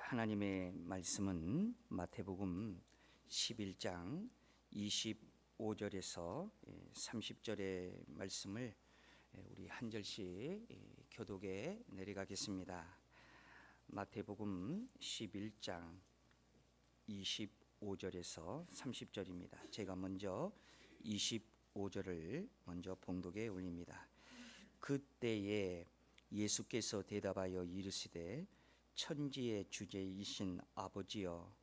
하나님의 말씀은 마태복음 11장 25절에서 30절의 말씀을 우리 한 절씩 교독에 내려가겠습니다. 마태복음 11장 25절에서 30절입니다. 제가 먼저 25절을 먼저 봉독에 올립니다. 그때에 예수께서 대답하여 이르시되 천지의 주제이신 아버지여,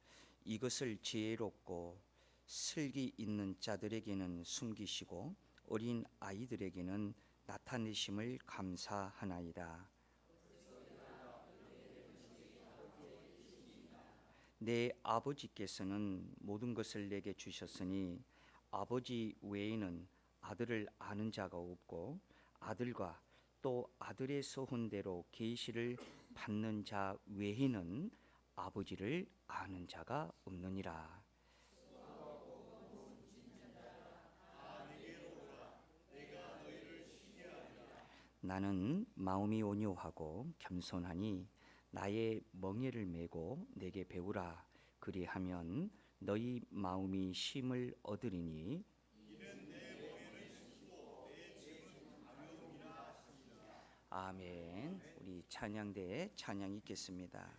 이것을 지혜롭고 슬기 있는 자들에게는 숨기시고 어린 아이들에게는 나타내심을 감사하나이다. 내 아버지께서는 모든 것을 내게 주셨으니 아버지 외에는 아들을 아는 자가 없고 아들과 또 아들의 소원대로 계시를 받는 자 외에는 아버지를 아는 자가 없느니라. 나는 마음이 온유하고 겸손하니 나의 멍에를 메고 내게 배우라. 그리하면 너희 마음이 쉼을 얻으리니 아멘. 우리 찬양대에 찬양 있겠습니다.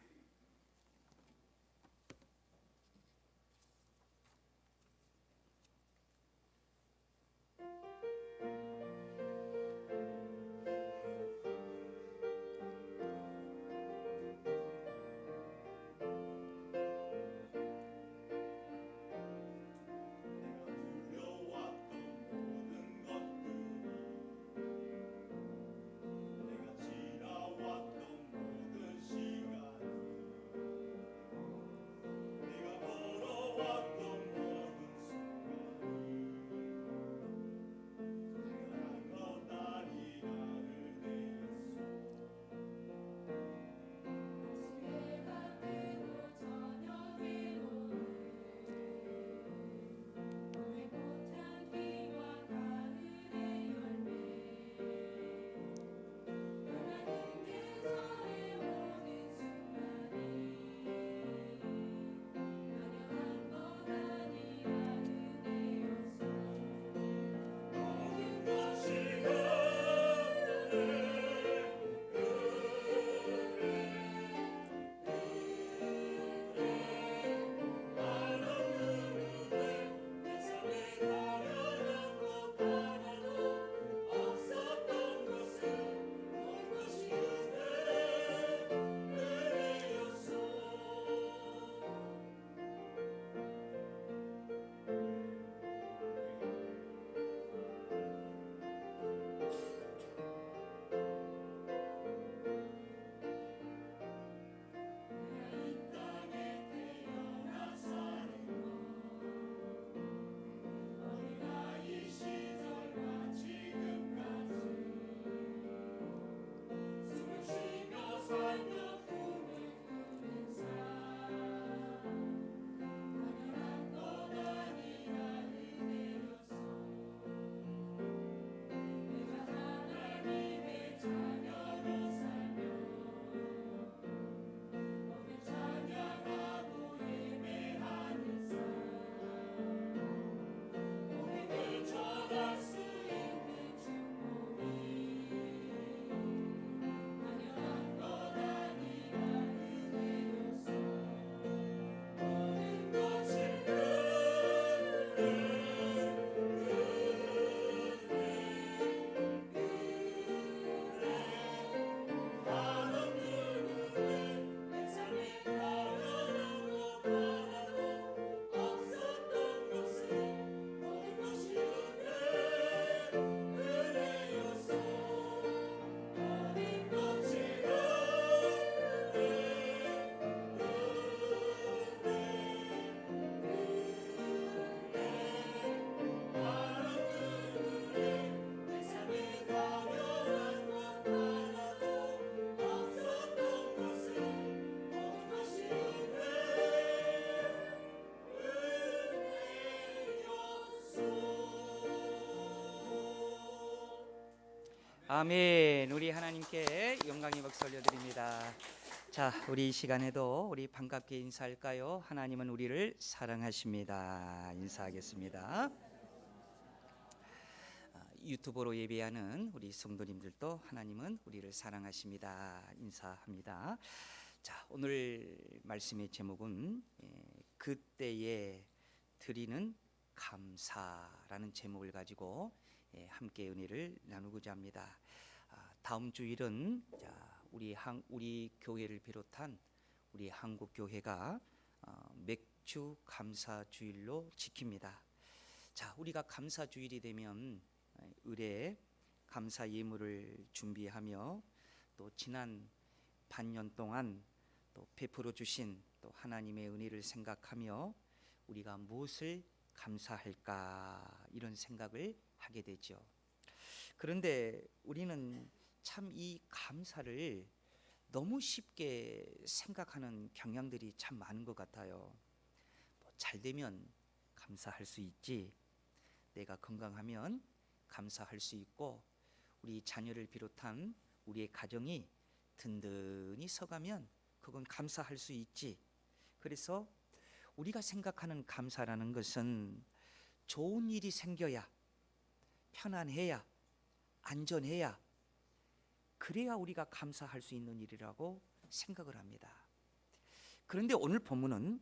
아멘. 우리 하나님께 영광의 박수 올려드립니다. 자, 우리 이 시간에도 우리 반갑게 인사할까요? 하나님은 우리를 사랑하십니다. 인사하겠습니다. 유튜브로 예배하는 우리 성도님들도 하나님은 우리를 사랑하십니다. 인사합니다. 자, 오늘 말씀의 제목은 그때에 드리는 감사라는 제목을 가지고 함께 은혜를 나누고자 합니다. 다음 주일은 우리 교회를 비롯한 우리 한국 교회가 맥주 감사 주일로 지킵니다. 자, 우리가 감사 주일이 되면 의례 감사 예물을 준비하며 또 지난 반년 동안 또 베풀어 주신 또 하나님의 은혜를 생각하며 우리가 무엇을 감사할까 이런 생각을 하게 되죠. 그런데 우리는 참 이 감사를 너무 쉽게 생각하는 경향들이 참 많은 것 같아요. 잘 되면 감사할 수 있지, 내가 건강하면 감사할 수 있고, 우리 자녀를 비롯한 우리의 가정이 든든히 서가면 그건 감사할 수 있지. 그래서 우리가 생각하는 감사라는 것은 좋은 일이 생겨야, 편안해야, 안전해야, 그래야 우리가 감사할 수 있는 일이라고 생각을 합니다. 그런데 오늘 본문은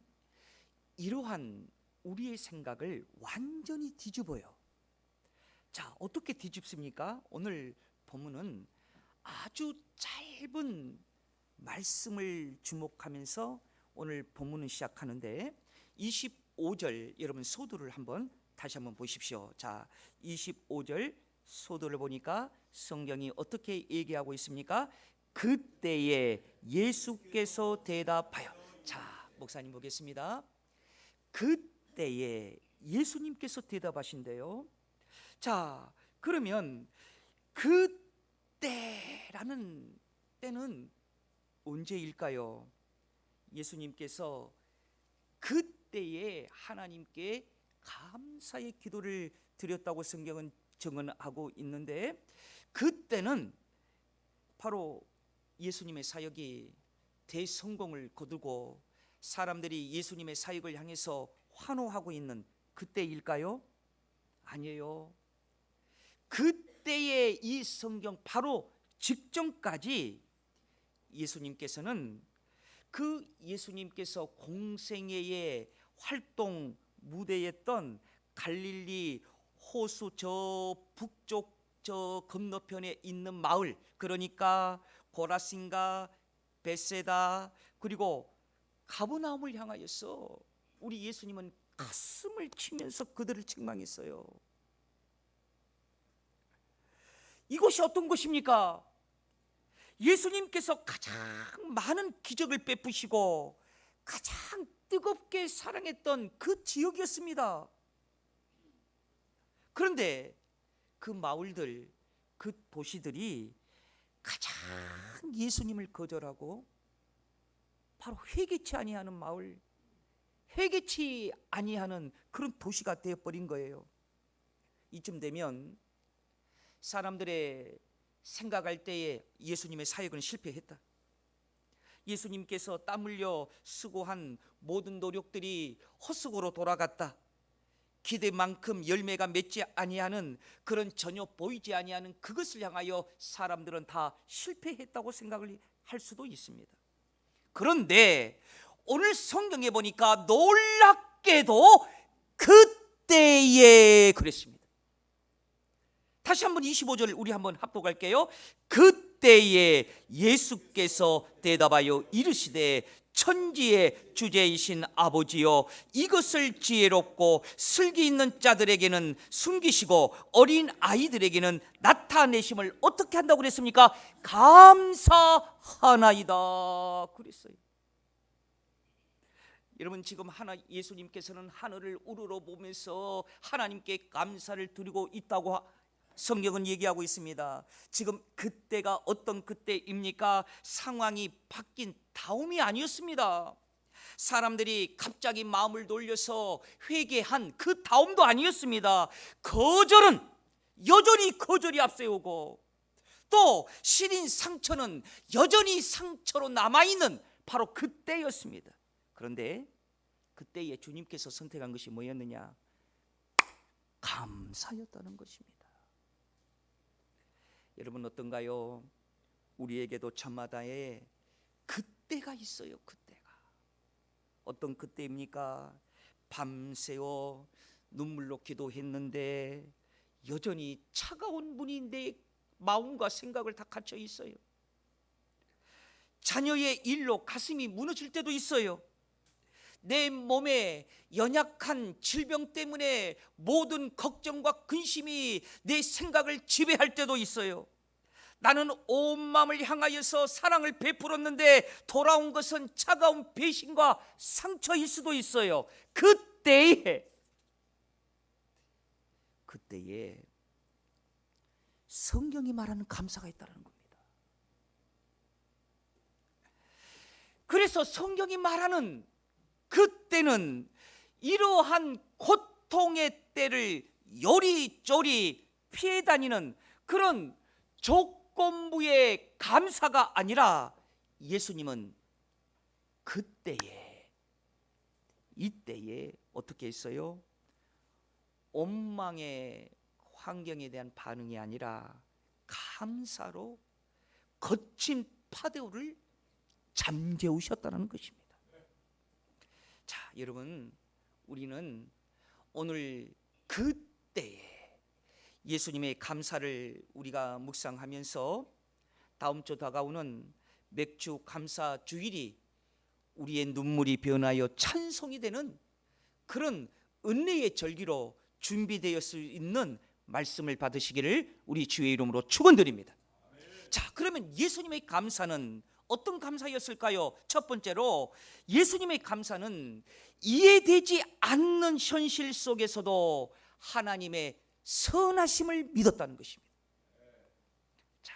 이러한 우리의 생각을 완전히 뒤집어요. 자, 어떻게 뒤집습니까? 오늘 본문은 아주 짧은 말씀을 주목하면서 오늘 본문은 시작하는데 25절 여러분 소도를 다시 한번 보십시오. 자, 25절 소도를 보니까 성경이 어떻게 얘기하고 있습니까? 그때에 예수께서 대답하여. 자, 목사님 보겠습니다. 그때에 예수님께서 대답하신대요. 자, 그러면 그때라는 때는 언제일까요? 예수님께서 그때에 하나님께 감사의 기도를 드렸다고 성경은 증언하고 있는데, 그때는 바로 예수님의 사역이 대성공을 거두고 사람들이 예수님의 사역을 향해서 환호하고 있는 그때일까요? 아니에요. 그때의 이 성경 바로 직전까지 예수님께서는 그 예수님께서 공생애의 활동 무대였던 갈릴리 호수 저 북쪽 저 건너편에 있는 마을, 그러니까 고라신과 베세다 그리고 가버나움을 향하여서 우리 예수님은 가슴을 치면서 그들을 책망했어요. 이곳이 어떤 곳입니까? 예수님께서 가장 많은 기적을 베푸시고 가장 뜨겁게 사랑했던 그 지역이었습니다. 그런데 그 마을들, 그 도시들이 가장 예수님을 거절하고 바로 회개치 아니하는 마을, 회개치 아니하는 그런 도시가 되어버린 거예요. 이쯤 되면 사람들의 생각할 때에 예수님의 사역은 실패했다. 예수님께서 땀 흘려 수고한 모든 노력들이 헛수고로 돌아갔다. 기대만큼 열매가 맺지 아니하는, 그런 전혀 보이지 아니하는 그것을 향하여 사람들은 다 실패했다고 생각을 할 수도 있습니다. 그런데 오늘 성경에 보니까 놀랍게도 그때에 그랬습니다. 다시 한번 25절 우리 한번 합독할게요. 그때에 예수께서 대답하여 이르시되 천지의 주제이신 아버지여, 이것을 지혜롭고 슬기 있는 자들에게는 숨기시고 어린 아이들에게는 나타내심을 어떻게 한다고 그랬습니까? 감사하나이다 그랬어요. 여러분, 지금 예수님께서는 하늘을 우러러 보면서 하나님께 감사를 드리고 있다고 성경은 얘기하고 있습니다. 지금 그때가 어떤 그때입니까? 상황이 바뀐 다음이 아니었습니다. 사람들이 갑자기 마음을 돌려서 회개한 그 다음도 아니었습니다. 거절은 여전히 거절이 앞세우고 또 시린 상처는 여전히 상처로 남아있는 바로 그때였습니다. 그런데 그때에 주님께서 선택한 것이 뭐였느냐? 감사였다는 것입니다. 여러분 어떤가요? 우리에게도 저마다의 그때가 있어요. 그때가 어떤 그때입니까? 밤새워 눈물로 기도했는데 여전히 차가운 문이 내 마음과 생각을 다 갇혀 있어요. 자녀의 일로 가슴이 무너질 때도 있어요. 내 몸에 연약한 질병 때문에 모든 걱정과 근심이 내 생각을 지배할 때도 있어요. 나는 온 마음을 향하여서 사랑을 베풀었는데 돌아온 것은 차가운 배신과 상처일 수도 있어요. 그때에 성경이 말하는 감사가 있다는 겁니다. 그래서 성경이 말하는 그때는 이러한 고통의 때를 요리조리 피해 다니는 그런 조건부의 감사가 아니라 예수님은 이때에 어떻게 했어요? 원망의 환경에 대한 반응이 아니라 감사로 거친 파도를 잠재우셨다는 것입니다. 자, 여러분, 우리는 오늘 그때에 예수님의 감사를 우리가 묵상하면서 다음 주 다가오는 맥주 감사 주일이 우리의 눈물이 변하여 찬송이 되는 그런 은혜의 절기로 준비되어 수 있는 말씀을 받으시기를 우리 주의 이름으로 축원드립니다. 자, 그러면 예수님의 감사는 어떤 감사였을까요? 첫 번째로 예수님의 감사는 이해되지 않는 현실 속에서도 하나님의 선하심을 믿었다는 것입니다. 자,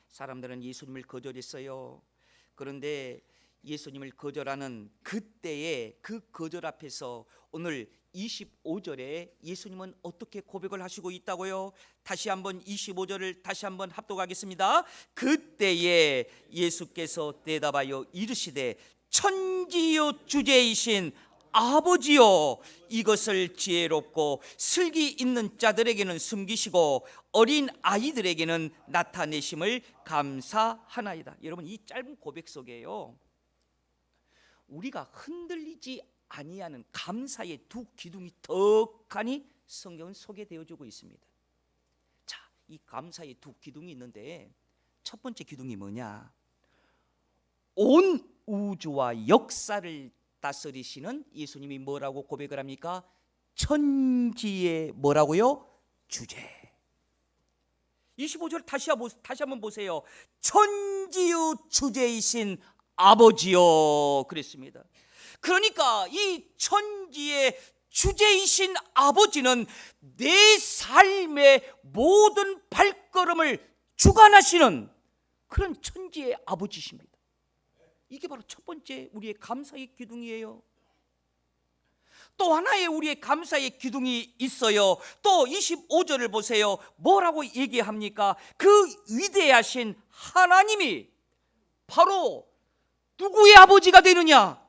사람들은 예수님을 거절했어요. 그런데 예수님을 거절하는 그때의 그 거절 앞에서 오늘 25절에 예수님은 어떻게 고백을 하시고 있다고요? 다시 한번 25절을 다시 한번 합독하겠습니다. 그때에 예수께서 대답하여 이르시되 천지요 주제이신 아버지요, 이것을 지혜롭고 슬기 있는 자들에게는 숨기시고 어린 아이들에게는 나타내심을 감사하나이다. 여러분, 이 짧은 고백 속에요, 우리가 흔들리지 아니하는 감사의 두 기둥이 덕하니 성경은 소개되어주고 있습니다. 자, 이 감사의 두 기둥이 있는데 첫 번째 기둥이 뭐냐? 온 우주와 역사를 다스리시는 예수님이 뭐라고 고백을 합니까? 천지의 뭐라고요? 주제. 25절 다시 한번 보세요. 천지의 주제이신 아버지요, 그랬습니다. 그러니까 이 천지의 주제이신 아버지는 내 삶의 모든 발걸음을 주관하시는 그런 천지의 아버지십니다. 이게 바로 첫 번째 우리의 감사의 기둥이에요. 또 하나의 우리의 감사의 기둥이 있어요. 또 25절을 보세요. 뭐라고 얘기합니까? 그 위대하신 하나님이 바로 누구의 아버지가 되느냐?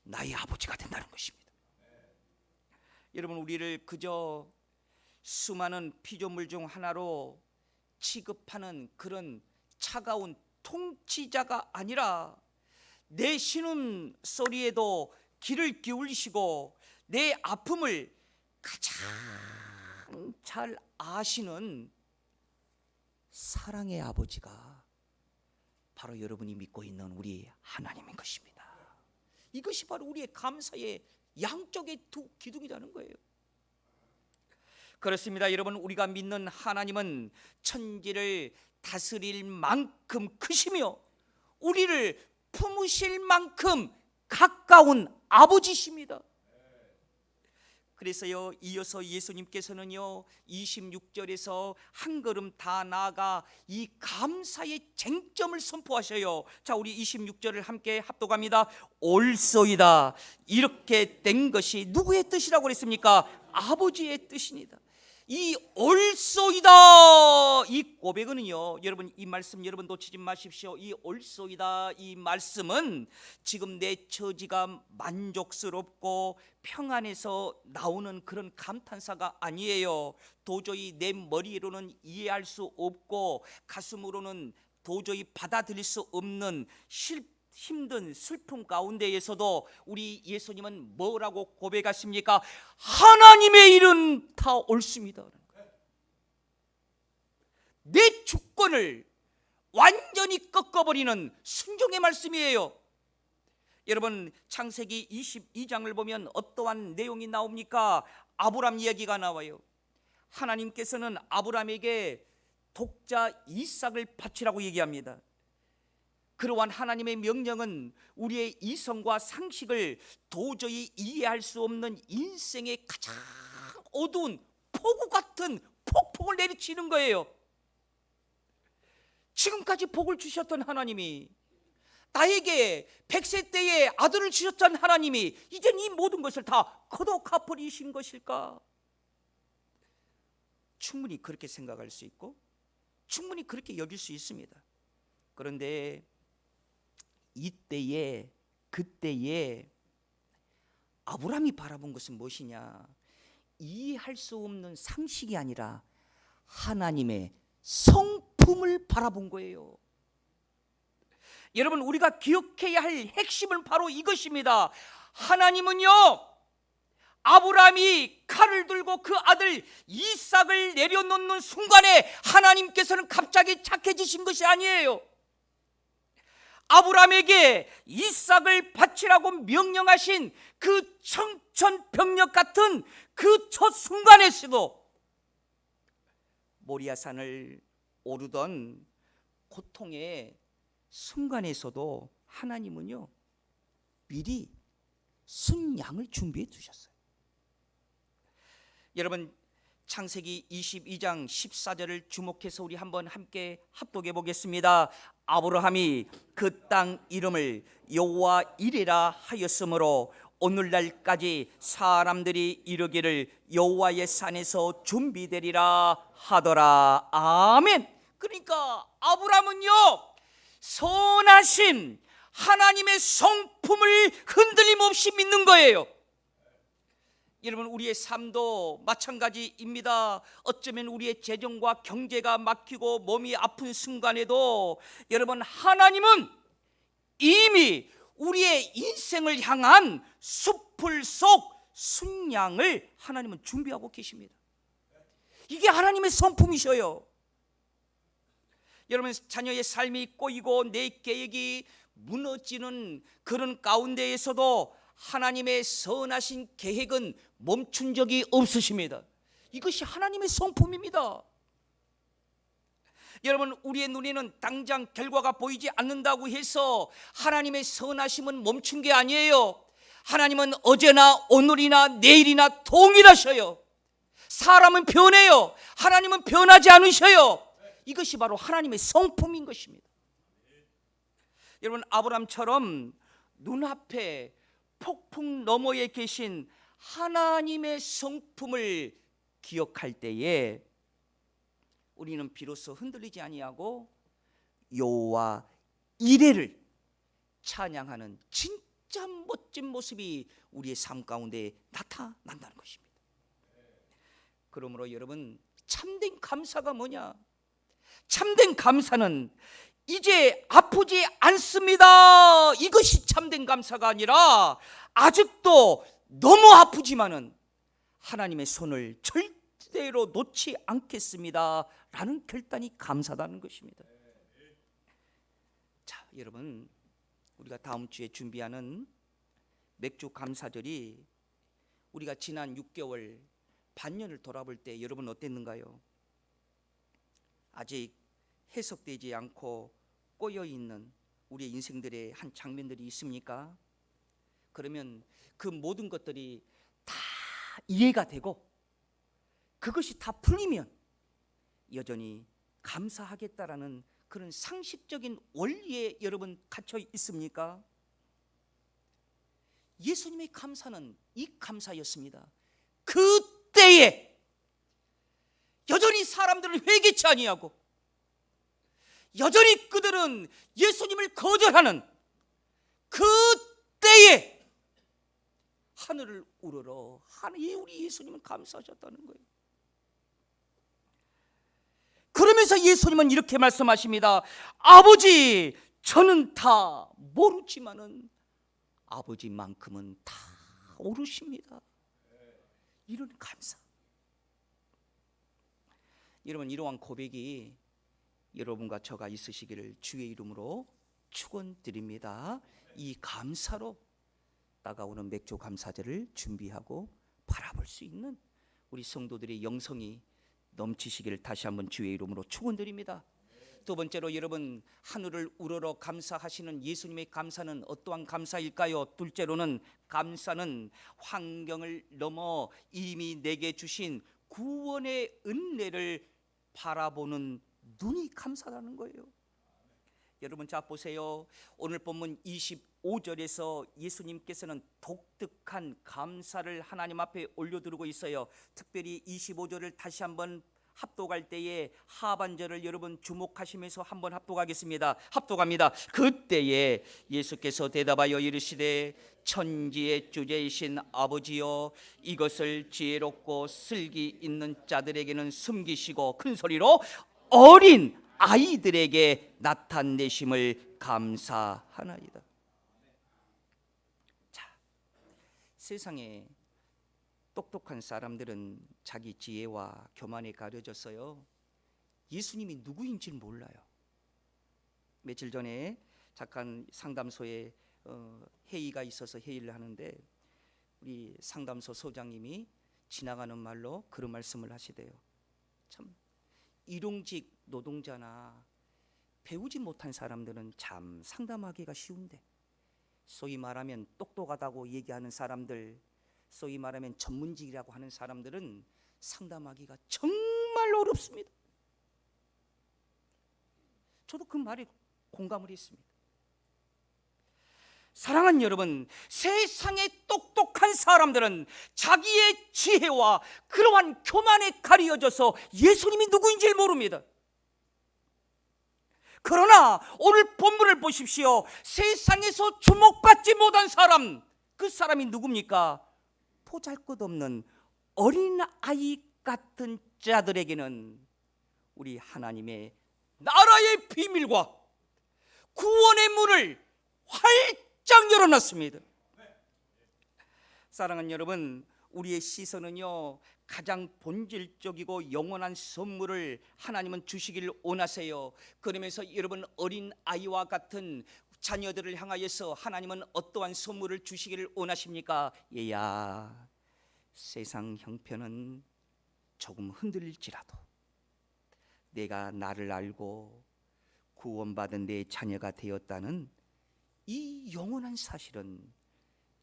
나의 아버지가 된다는 것입니다. 여러분, 우리를 그저 수많은 피조물 중 하나로 취급하는 그런 차가운 통치자가 아니라 내 신음 소리에도 귀를 기울이시고 내 아픔을 가장 잘 아시는 사랑의 아버지가 바로 여러분이 믿고 있는 우리 하나님인 것입니다. 이것이 바로 우리의 감사의 양쪽의 두 기둥이라는 거예요. 그렇습니다. 여러분, 우리가 믿는 하나님은 천지를 다스릴 만큼 크시며 우리를 품으실 만큼 가까운 아버지십니다. 그래서요, 이어서 예수님께서는요 26절에서 한 걸음 다 나아가 이 감사의 쟁점을 선포하셔요. 자, 우리 26절을 함께 합독합니다. 옳소이다. 이렇게 된 것이 누구의 뜻이라고 그랬습니까? 아버지의 뜻입니다. 이 옳소이다, 이 고백은요, 여러분 이 말씀 여러분 놓치지 마십시오. 이 옳소이다, 이 말씀은 지금 내 처지가 만족스럽고 평안해서 나오는 그런 감탄사가 아니에요. 도저히 내 머리로는 이해할 수 없고 가슴으로는 도저히 받아들일 수 없는 힘든 슬픔 가운데에서도 우리 예수님은 뭐라고 고백하십니까? 하나님의 일은 다 옳습니다. 내 주권을 완전히 꺾어버리는 순종의 말씀이에요. 여러분 창세기 22장을 보면 어떠한 내용이 나옵니까? 아브람 이야기가 나와요. 하나님께서는 아브람에게 독자 이삭을 바치라고 얘기합니다. 그러한 하나님의 명령은 우리의 이성과 상식을 도저히 이해할 수 없는 인생의 가장 어두운 폭우 같은 폭풍을 내리치는 거예요. 지금까지 복을 주셨던 하나님이, 나에게 100세 때에 아들을 주셨던 하나님이 이젠 이 모든 것을 다 거둬가버리신 것일까? 충분히 그렇게 생각할 수 있고 충분히 그렇게 여길 수 있습니다. 그런데 그때에 아브람이 바라본 것은 무엇이냐? 이해할 수 없는 상식이 아니라 하나님의 성품을 바라본 거예요. 여러분 우리가 기억해야 할 핵심은 바로 이것입니다. 하나님은요, 아브람이 칼을 들고 그 아들 이삭을 내려놓는 순간에 하나님께서는 갑자기 착해지신 것이 아니에요. 아브람에게 이삭을 바치라고 명령하신 그 청천벽력 같은 그 첫 순간에서도, 모리아산을 오르던 고통의 순간에서도 하나님은요 미리 순양을 준비해 두셨어요. 여러분 창세기 22장 14절을 주목해서 우리 한번 함께 합독해 보겠습니다. 아브라함이 그 땅 이름을 여호와 이레라 하였으므로 오늘날까지 사람들이 이르기를 여호와의 산에서 준비되리라 하더라. 아멘. 그러니까 아브라함은요 선하신 하나님의 성품을 흔들림 없이 믿는 거예요. 여러분 우리의 삶도 마찬가지입니다. 어쩌면 우리의 재정과 경제가 막히고 몸이 아픈 순간에도 여러분 하나님은 이미 우리의 인생을 향한 숲을 속 순양을 하나님은 준비하고 계십니다. 이게 하나님의 성품이셔요. 여러분 자녀의 삶이 꼬이고 내 계획이 무너지는 그런 가운데에서도 하나님의 선하신 계획은 멈춘 적이 없으십니다. 이것이 하나님의 성품입니다. 여러분 우리의 눈에는 당장 결과가 보이지 않는다고 해서 하나님의 선하심은 멈춘 게 아니에요. 하나님은 어제나 오늘이나 내일이나 동일하셔요. 사람은 변해요. 하나님은 변하지 않으셔요. 이것이 바로 하나님의 성품인 것입니다. 여러분 아브람처럼 눈앞에 폭풍 너머에 계신 하나님의 성품을 기억할 때에 우리는 비로소 흔들리지 아니하고 여호와 이레를 찬양하는 진짜 멋진 모습이 우리의 삶 가운데 나타난다는 것입니다. 그러므로 여러분 참된 감사가 뭐냐? 참된 감사는 이제 아프지 않습니다, 이것이 참된 감사가 아니라 아직도 너무 아프지만은 하나님의 손을 절대로 놓지 않겠습니다 라는 결단이 감사다는 것입니다. 자 여러분 우리가 다음 주에 준비하는 맥주 감사절이 우리가 지난 6개월 반년을 돌아볼 때 여러분 어땠는가요? 아직 해석되지 않고 꼬여있는 우리의 인생들의 한 장면들이 있습니까? 그러면 그 모든 것들이 다 이해가 되고 그것이 다 풀리면 여전히 감사하겠다라는 그런 상식적인 원리에 여러분 갇혀 있습니까? 예수님의 감사는 이 감사였습니다. 그때에 여전히 사람들을 회개치 아니하고 여전히 그들은 예수님을 거절하는 그 때에 하늘을 우러러 우리 예수님은 감사하셨다는 거예요. 그러면서 예수님은 이렇게 말씀하십니다. 아버지, 저는 다 모르지만은 아버지만큼은 다 오르십니다. 이런 감사. 여러분, 이러한 고백이 여러분과 저가 있으시기를 주의 이름으로 축원드립니다. 이 감사로 다가오는 맥주 감사제를 준비하고 바라볼 수 있는 우리 성도들의 영성이 넘치시기를 다시 한번 주의 이름으로 축원드립니다. 두 번째로, 여러분, 하늘을 우러러 감사하시는 예수님의 감사는 어떠한 감사일까요? 둘째로는, 감사는 환경을 넘어 이미 내게 주신 구원의 은혜를 바라보는 눈이 감사라는 거예요. 여러분, 자 보세요. 오늘 본문 25절에서 예수님께서는 독특한 감사를 하나님 앞에 올려드리고 있어요. 특별히 25절을 다시 한번 합독할 때에 하반절을 여러분 주목하시면서 한번 합독하겠습니다. 합독합니다. 그때에 예수께서 대답하여 이르시되 천지의 주제이신 아버지여, 이것을 지혜롭고 슬기 있는 자들에게는 숨기시고 큰 소리로 어린 아이들에게 나타내심을 감사하나이다. 자, 세상에 똑똑한 사람들은 자기 지혜와 교만에 가려졌어요. 예수님이 누구인지 몰라요. 며칠 전에 잠깐 상담소에 회의가 있어서 회의를 하는데 우리 상담소 소장님이 지나가는 말로 그런 말씀을 하시대요. 참, 일용직 노동자나 배우지 못한 사람들은 참 상담하기가 쉬운데, 소위 말하면 똑똑하다고 얘기하는 사람들, 소위 말하면 전문직이라고 하는 사람들은 상담하기가 정말 어렵습니다. 저도 그 말에 공감을 했습니다. 사랑하는 여러분, 세상의 똑똑한 사람들은 자기의 지혜와 그러한 교만에 가려져서 예수님이 누구인지 모릅니다. 그러나 오늘 본문을 보십시오. 세상에서 주목받지 못한 사람, 그 사람이 누굽니까? 보잘것없는 어린아이 같은 자들에게는 우리 하나님의 나라의 비밀과 구원의 문을 활짝 열어놨습니다. 사랑하는 여러분, 우리의 시선은요, 가장 본질적이고 영원한 선물을 하나님은 주시기를 원하세요. 그러면서 여러분, 어린 아이와 같은 자녀들을 향하여서 하나님은 어떠한 선물을 주시기를 원하십니까? 얘야, 세상 형편은 조금 흔들릴지라도 내가 나를 알고 구원받은 내 자녀가 되었다는 이 영원한 사실은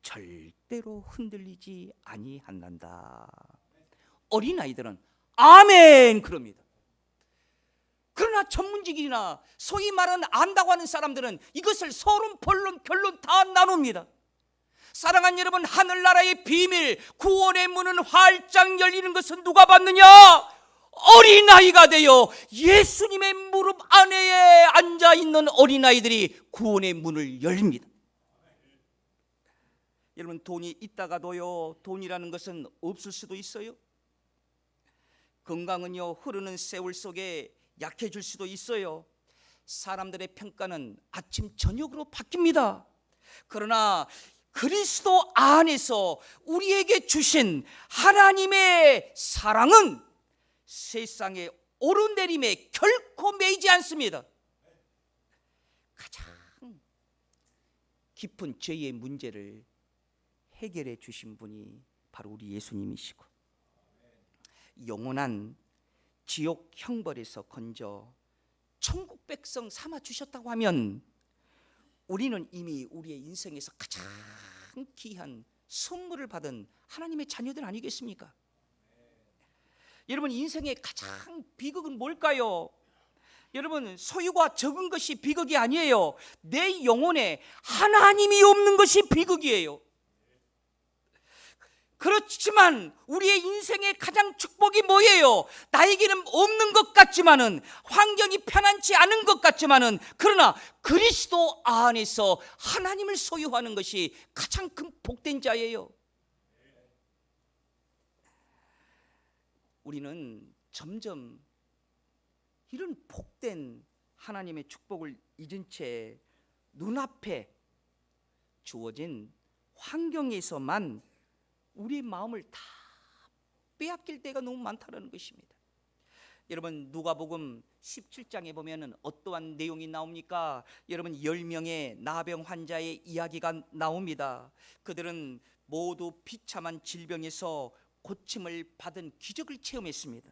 절대로 흔들리지 아니한단다. 어린아이들은 아멘 그럽니다. 그러나 전문직이나 소위 말하는 안다고 하는 사람들은 이것을 서론, 본론, 결론 다 나눕니다. 사랑하는 여러분, 하늘나라의 비밀, 구원의 문은 활짝 열리는 것은 누가 받느냐? 어린아이가 되어 예수님의 무릎 안에 앉아있는 어린아이들이 구원의 문을 열립니다. 여러분, 돈이 있다가도요, 돈이라는 것은 없을 수도 있어요. 건강은요, 흐르는 세월 속에 약해질 수도 있어요. 사람들의 평가는 아침 저녁으로 바뀝니다. 그러나 그리스도 안에서 우리에게 주신 하나님의 사랑은 세상의 오르내림에 결코 매이지 않습니다. 가장 깊은 죄의 문제를 해결해 주신 분이 바로 우리 예수님이시고, 영원한 지옥 형벌에서 건져 천국 백성 삼아 주셨다고 하면 우리는 이미 우리의 인생에서 가장 귀한 선물을 받은 하나님의 자녀들 아니겠습니까? 여러분, 인생의 가장 비극은 뭘까요? 여러분, 소유가 적은 것이 비극이 아니에요. 내 영혼에 하나님이 없는 것이 비극이에요. 그렇지만 우리의 인생의 가장 축복이 뭐예요? 나에게는 없는 것 같지만은, 환경이 편안치 않은 것 같지만은, 그러나 그리스도 안에서 하나님을 소유하는 것이 가장 큰 복된 자예요. 우리는 점점 이런 복된 하나님의 축복을 잊은 채 눈앞에 주어진 환경에서만 우리의 마음을 다 빼앗길 때가 너무 많다는 것입니다. 여러분, 누가복음 17장에 보면 어떠한 내용이 나옵니까? 여러분, 10명의 나병 환자의 이야기가 나옵니다. 그들은 모두 비참한 질병에서 고침을 받은 기적을 체험했습니다.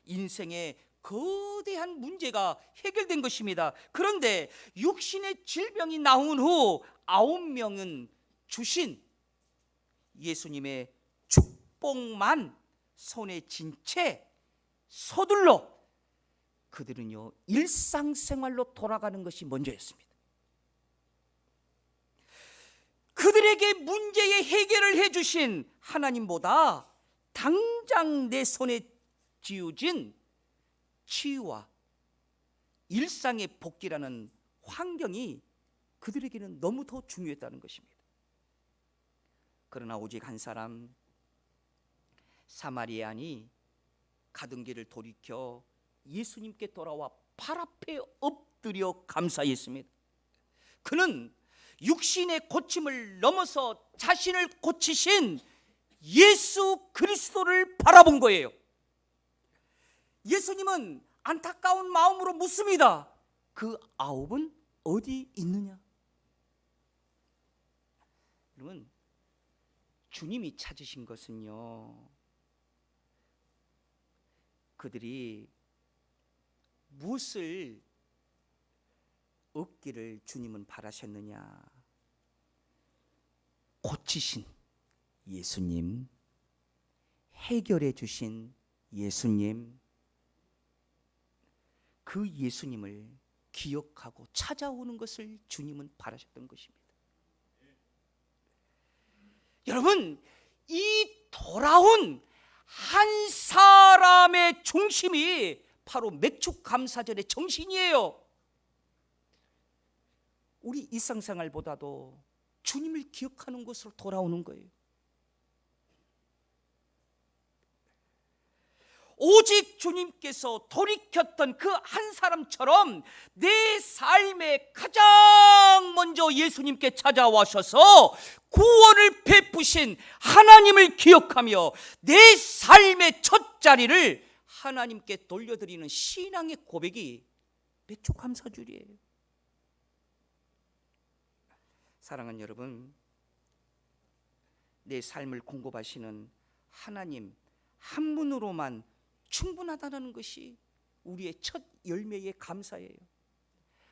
인생의 거대한 문제가 해결된 것입니다. 그런데 육신의 질병이 나온 후 9명은 주신 예수님의 축복만 손에 쥔 채 서둘러 그들은요, 일상생활로 돌아가는 것이 먼저였습니다. 그들에게 문제의 해결을 해주신 하나님보다 당장 내 손에 쥐어진 치유와 일상의 복귀라는 환경이 그들에게는 너무 더 중요했다는 것입니다. 그러나 오직 한 사람, 사마리아인이 가던 길을 돌이켜 예수님께 돌아와 발 앞에 엎드려 감사했습니다. 그는 육신의 고침을 넘어서 자신을 고치신 예수 그리스도를 바라본 거예요. 예수님은 안타까운 마음으로 묻습니다. 그 9은 어디 있느냐? 여러분, 주님이 찾으신 것은요, 그들이 무엇을 얻기를 주님은 바라셨느냐? 고치신 예수님, 해결해 주신 예수님, 그 예수님을 기억하고 찾아오는 것을 주님은 바라셨던 것입니다. 여러분, 이 돌아온 한 사람의 중심이 바로 맥주감사절의 정신이에요. 우리 일상생활보다도 주님을 기억하는 것으로 돌아오는 거예요. 오직 주님께서 돌이켰던 그 한 사람처럼 내 삶에 가장 먼저 예수님께 찾아와셔서 구원을 베푸신 하나님을 기억하며 내 삶의 첫 자리를 하나님께 돌려드리는 신앙의 고백이 맥주감사주일이에요. 사랑하는 여러분, 내 삶을 공급하시는 하나님 한 분으로만 충분하다는 것이 우리의 첫 열매의 감사예요.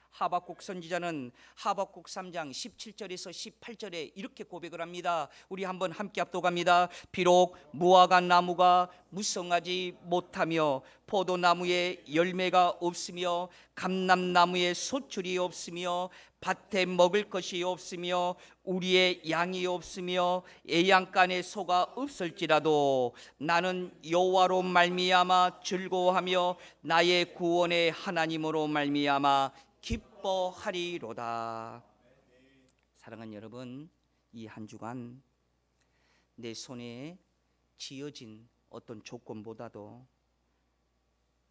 하박국 선지자는 하박국 3장 17절에서 18절에 이렇게 고백을 합니다. 우리 한번 함께 합독합니다. 비록 무화과 나무가 무성하지 못하며 포도나무에 열매가 없으며 감람나무에 소출이 없으며 밭에 먹을 것이 없으며 우리의 양이 없으며 애양간에 소가 없을지라도 나는 여호와로 말미암아 즐거워하며 나의 구원의 하나님으로 말미암아 기뻐하리로다. 사랑하는 여러분, 이 한 주간 내 손에 쥐어진 어떤 조건보다도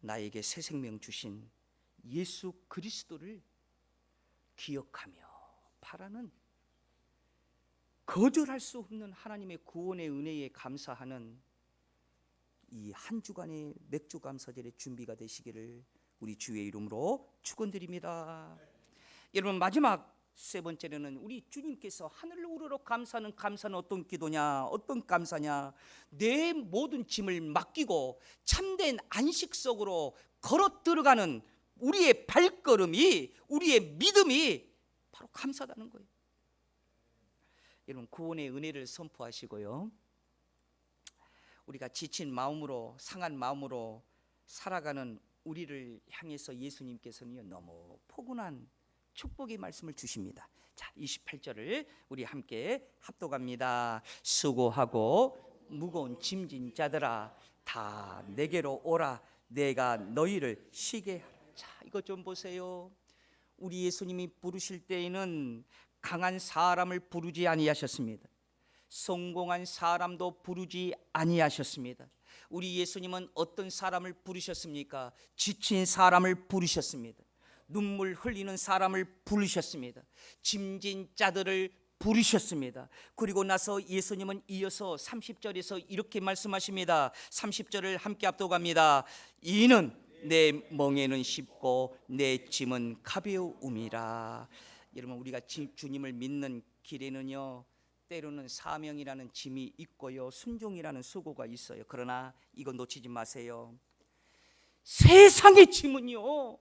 나에게 새 생명 주신 예수 그리스도를 기억하며 바라는, 거절할 수 없는 하나님의 구원의 은혜에 감사하는 이 한 주간의 맥주 감사절의 준비가 되시기를 우리 주의 이름으로 축원드립니다. 여러분, 마지막 세 번째로는 우리 주님께서 하늘을 우러러 감사는 감사는 어떤 기도냐, 어떤 감사냐? 내 모든 짐을 맡기고 참된 안식 속으로 걸어 들어가는 우리의 발걸음이, 우리의 믿음이 바로 감사다는 거예요. 여러분, 구원의 은혜를 선포하시고요, 우리가 지친 마음으로, 상한 마음으로 살아가는 우리를 향해서 예수님께서는 너무 포근한 축복의 말씀을 주십니다. 자, 28절을 우리 함께 합독합니다. 수고하고 무거운 짐진 자들아 다 내게로 오라. 내가 너희를 쉬게 하라. 자, 이것 좀 보세요. 우리 예수님이 부르실 때에는 강한 사람을 부르지 아니하셨습니다. 성공한 사람도 부르지 아니하셨습니다. 우리 예수님은 어떤 사람을 부르셨습니까? 지친 사람을 부르셨습니다. 눈물 흘리는 사람을 부르셨습니다. 짐진 자들을 부르셨습니다. 그리고 나서 예수님은 이어서 30절에서 이렇게 말씀하십니다. 30절을 함께 압도갑니다. 이는 내 멍에는 쉽고 내 짐은 가벼움이라. 여러분, 우리가 주님을 믿는 길에는요, 때로는 사명이라는 짐이 있고요, 순종이라는 수고가 있어요. 그러나 이거 놓치지 마세요. 세상의 짐은요,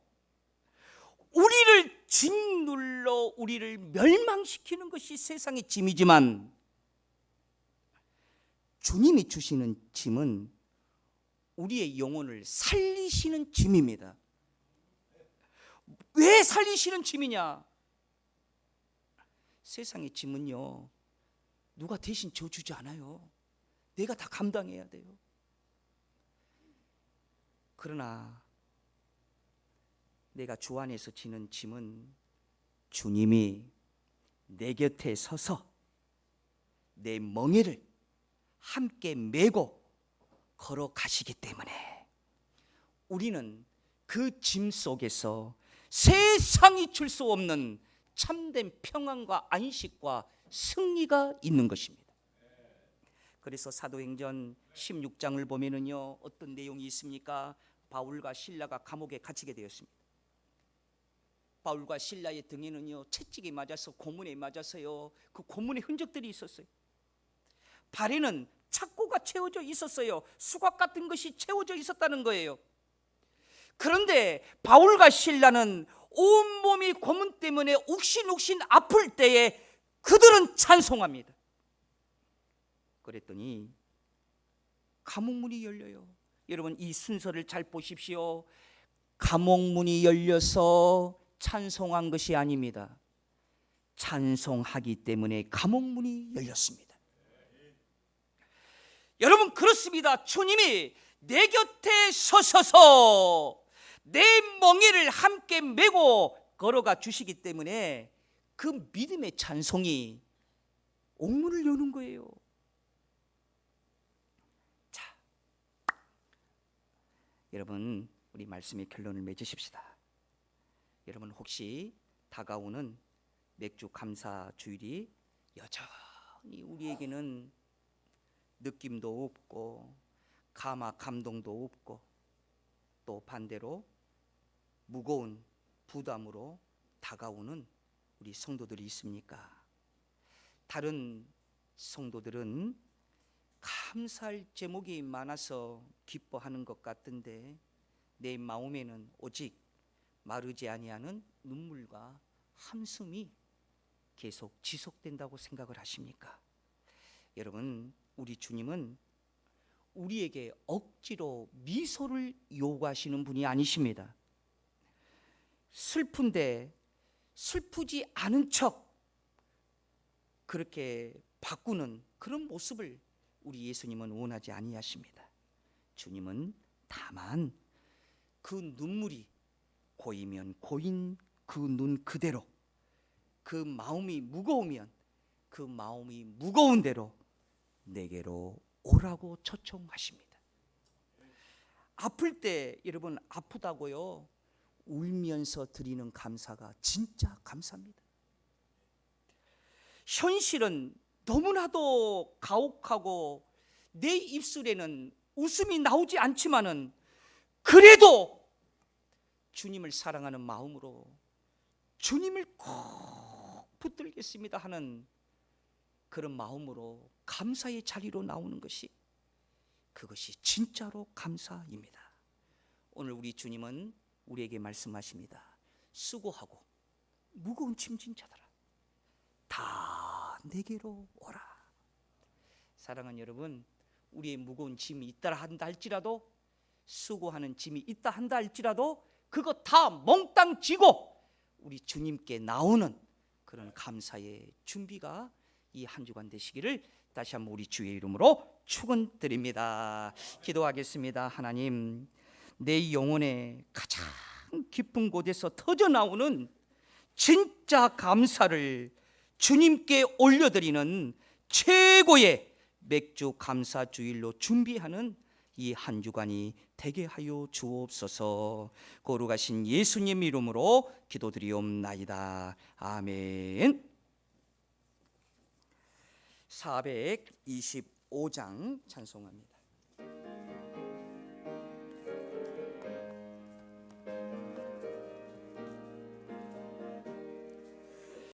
우리를 짓눌러 우리를 멸망시키는 것이 세상의 짐이지만, 주님이 주시는 짐은 우리의 영혼을 살리시는 짐입니다. 왜 살리시는 짐이냐? 세상의 짐은요, 누가 대신 져주지 않아요. 내가 다 감당해야 돼요. 그러나 내가 주 안에서 지는 짐은 주님이 내 곁에 서서 내 멍에를 함께 메고 걸어가시기 때문에 우리는 그 짐 속에서 세상이 줄 수 없는 참된 평안과 안식과 승리가 있는 것입니다. 그래서 사도행전 16장을 보면은요, 어떤 내용이 있습니까? 바울과 실라가 감옥에 갇히게 되었습니다. 바울과 실라의 등에는요, 채찍이 맞아서 고문에 맞아서요, 그 고문의 흔적들이 있었어요. 발에는 착고가 채워져 있었어요. 수갑 같은 것이 채워져 있었다는 거예요. 그런데 바울과 실라는 온몸이 고문 때문에 욱신욱신 아플 때에 그들은 찬송합니다. 그랬더니 감옥문이 열려요. 여러분, 이 순서를 잘 보십시오. 감옥문이 열려서 찬송한 것이 아닙니다. 찬송하기 때문에 감옥문이 열렸습니다. 여러분, 그렇습니다. 주님이 내 곁에 서셔서 내 멍에를 함께 메고 걸어가 주시기 때문에 그 믿음의 찬송이 옥문을 여는 거예요. 자, 여러분, 우리 말씀의 결론을 맺으십시다. 여러분, 혹시 다가오는 맥주 감사 주일이 여전히 우리에게는 느낌도 없고 감동도 없고 또 반대로 무거운 부담으로 다가오는 우리 성도들이 있습니까? 다른 성도들은 감사할 제목이 많아서 기뻐하는 것 같은데 내 마음에는 오직 마르지 아니하는 눈물과 한숨이 계속 지속된다고 생각을 하십니까? 여러분, 우리 주님은 우리에게 억지로 미소를 요구하시는 분이 아니십니다. 슬픈데 슬프지 않은 척 그렇게 바꾸는 그런 모습을 우리 예수님은 원하지 아니하십니다. 주님은 다만 그 눈물이 고이면 고인 그 눈 그대로, 그 마음이 무거우면 그 마음이 무거운 대로 내게로 오라고 초청하십니다. 아플 때 여러분, 아프다고요 울면서 드리는 감사가 진짜 감사입니다. 현실은 너무나도 가혹하고 내 입술에는 웃음이 나오지 않지만은 그래도 주님을 사랑하는 마음으로 주님을 꼭 붙들겠습니다 하는 그런 마음으로 감사의 자리로 나오는 것이, 그것이 진짜로 감사입니다. 오늘 우리 주님은 우리에게 말씀하십니다. 수고하고 무거운 짐진 자들아 다 내게로 오라. 사랑하는 여러분, 우리의 무거운 짐이 있다 한다 할지라도, 수고하는 짐이 있다 한다 할지라도 그거 다 몽땅 지고 우리 주님께 나오는 그런 감사의 준비가 이 한 주간 되시기를 다시 한번 우리 주의 이름으로 축원드립니다. 기도하겠습니다. 하나님, 내 영혼의 가장 깊은 곳에서 터져나오는 진짜 감사를 주님께 올려드리는 최고의 맥주 감사 주일로 준비하는 이 한 주간이 되게 하여 주옵소서. 거룩하신 예수님 이름으로 기도드리옵나이다. 아멘. 425장 찬송합니다.